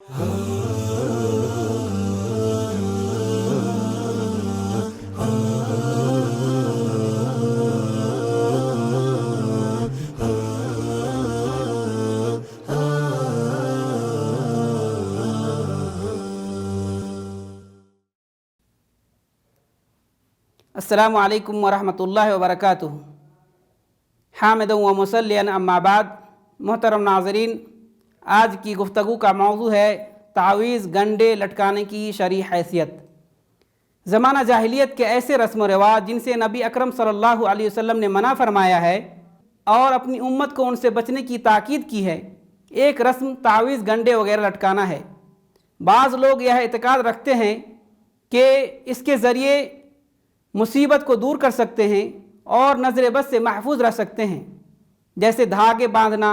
अस्सलामु अलैकुम वरहमतुल्लाहि वबरकातुहू। हामिदुन व मुसल्लियन अम्मा बाद। मोहतरम नाज़रीन, आज की गुफ्तगू का मौजू है तावीज़ गंडे लटकाने की शरई हैसियत। ज़माना जाहिलियत के ऐसे रस्म व रिवाज जिनसे नबी अकरम सल्लल्लाहु अलैहि वसल्लम ने मना फरमाया है और अपनी उम्मत को उनसे बचने की ताकीद की है। एक रस्म तावीज़ गंडे वगैरह लटकाना है। बाज़ लोग यह इत्क़ाद रखते हैं कि इसके ज़रिए मुसीबत को दूर कर सकते हैं और नज़र बद से महफूज रह सकते हैं, जैसे धागे बांधना,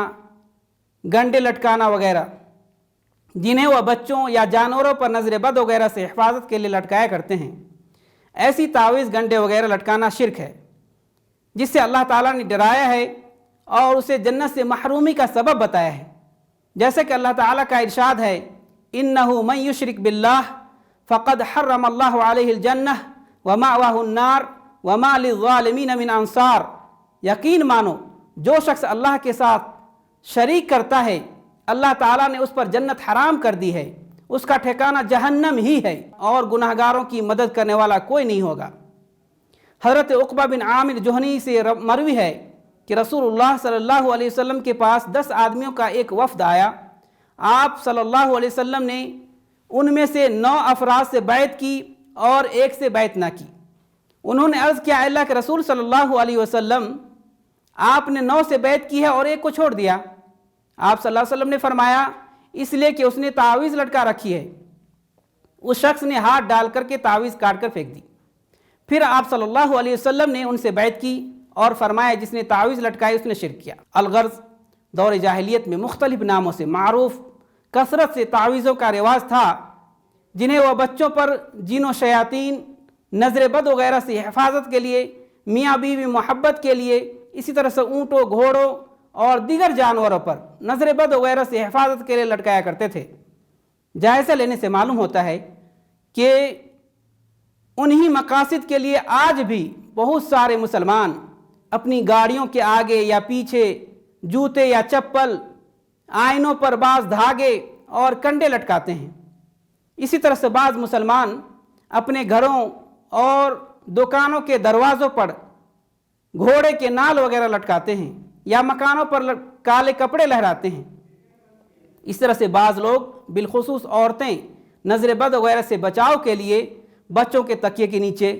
गंडे लटकाना वगैरह, जिन्हें वह बच्चों या जानवरों पर नज़र बद वगैरह से हिफाजत के लिए लटकाया करते हैं। ऐसी तावीज़ गंडे वगैरह लटकाना शिर्क है, जिससे अल्लाह ताला ने डराया है और उसे जन्नत से महरूमी का सबब बताया है। जैसे कि अल्लाह ताला का इरशाद है, इन्नहु मन युशरिक बिल्लाह फ़क़द हर्रमल्लाहु अलैहिल जन्नह व मावाहुन्नार व मा लिज़्ज़ालिमीन मिन अंसार। यकीन मानो, जो शख्स अल्लाह के साथ शरीक करता है, अल्लाह ताला ने उस पर जन्नत हराम कर दी है, उसका ठिकाना जहन्नम ही है और गुनाहगारों की मदद करने वाला कोई नहीं होगा। हज़रत उक़बा बिन आमिर जुहनी से मरवी है कि रसूलुल्लाह सल्लल्लाहु अलैहि वसल्लम के पास 10 आदमियों का एक वफ़द आया। आप सल्लल्लाहु अलैहि वसल्लम ने उनमें से 9 अफराद से बैत की और एक से बैत ना की। उन्होंने अर्ज़ किया, अल्लाह के रसूल सल्लल्लाहु अलैहि वसल्लम, आपने 9 से बैत की है और एक को छोड़ दिया। आप सल्लल्लाहु अलैहि वसल्लम ने फरमाया, इसलिए कि उसने तावीज़ लटका रखी है। उस शख्स ने हाथ डाल करके तावीज़ काट कर फेंक दी। फिर आप सल्लल्लाहु अलैहि वसल्लम ने उनसे बैत की और फरमाया, जिसने तावीज़ लटकाई उसने शिर्क किया। अलगर्ज़, दौर जाहिलियत में मुख्तलिफ नामों से मारूफ कसरत से तावीज़ों का रिवाज था, जिन्हें वह बच्चों पर जिन व शयातीन, नज़र बद वगैरह से हिफाजत के लिए, मियाँ बीवी मोहब्बत के लिए, इसी तरह से ऊँटों, घोड़ों और दीगर जानवरों पर नज़र बद वगैरह से हिफाजत के लिए लटकाया करते थे। जायज़ा लेने से मालूम होता है कि उन्हीं मकासद के लिए आज भी बहुत सारे मुसलमान अपनी गाड़ियों के आगे या पीछे जूते या चप्पल, आइनों पर बाज़ धागे और कंडे लटकाते हैं। इसी तरह से बाज़ मुसलमान अपने घरों और दुकानों के दरवाज़ों पर घोड़े के नाल वगैरह लटकाते हैं या मकानों पर काले कपड़े लहराते हैं। इस तरह से बाज़ लोग, बिलखुसूस औरतें, नज़र बद वगैरह से बचाव के लिए बच्चों के तकिए के नीचे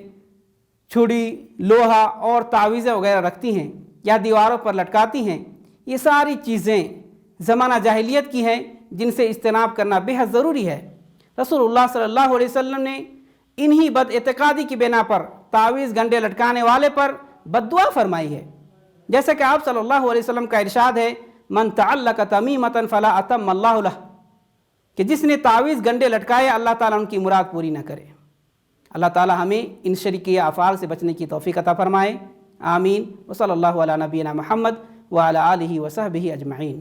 छुरी, लोहा और तावीज़ें वगैरह रखती हैं या दीवारों पर लटकाती हैं। ये सारी चीज़ें ज़माना जाहिलियत की हैं, जिनसे इज्तनाब करना बेहद ज़रूरी है। रसूलुल्लाह सल्लल्लाहु अलैहि वसल्लम ने इन्हीं बदइतिकादी की बिना पर तावीज़ गंडे लटकाने वाले पर बद्दुआ फरमाई है। जैसे कि आप सल्लल्लाहु अलैहि वसल्लम का इरशाद है, मन तअल्लक़ तमीमतन फला अतम्मल्लाहु लह, कि जिसने तावीज़ गंडे लटकाए अल्लाह ताला उनकी मुराद पूरी न करे। अल्लाह ताला हमें इन शरीकी अफ़ाल से बचने की तौफ़ीक़ अता फ़रमाए। आमीन। व सल्लल्लाहु अला नबीना मुहम्मद व अला आलिहि व सहबिहि अजमईन।